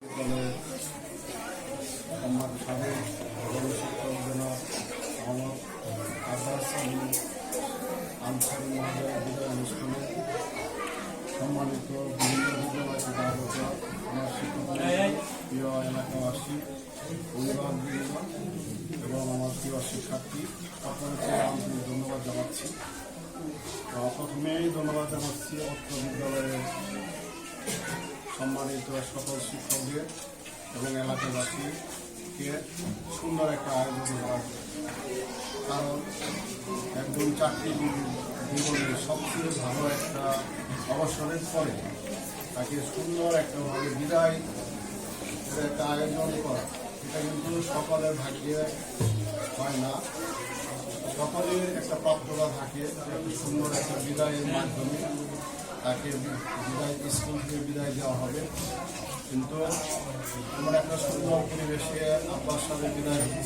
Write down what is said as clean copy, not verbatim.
বিদ্যালয়ের আমার সাবেক প্রধান শিক্ষক জনাব মোহাম্মদ আব্বাস আলী আনসারী মহোদয়ের বিদায় অনুষ্ঠানে সম্মানিত বিভিন্ন বিদ্যালয় থেকে আগত আমার শিক্ষক প্রিয় এলাকাবাসী অভিভাবকবৃন্দ এবং আমার প্রিয় শিক্ষার্থী সকলকে আন্তরিক ধন্যবাদ জানাচ্ছি। প্রথমেই ধন্যবাদ জানাচ্ছি অত্র বিদ্যালয়ের সম্মানিত সকল শিক্ষকদের এবং এলাকাবাসীকে সুন্দর একটা আয়োজন করার, কারণ একজন চাকরিজীবী জীবনের সবচেয়ে ভালো একটা অবসরের পরে তাকে সুন্দর একটাভাবে বিদায় একটা আয়োজন করা, এটা কিন্তু সকলের ভাগ্যে হয় না। সকলের একটা প্রাপ্যতা থাকে, একটা সুন্দর একটা বিদায়ের মাধ্যমে তাকে বিদায় স্কুল থেকে বিদায় দেওয়া হবে। কিন্তু এমন একটা সুন্দর পরিবেশে আব্বাস সাহেবের বিদায় হচ্ছে,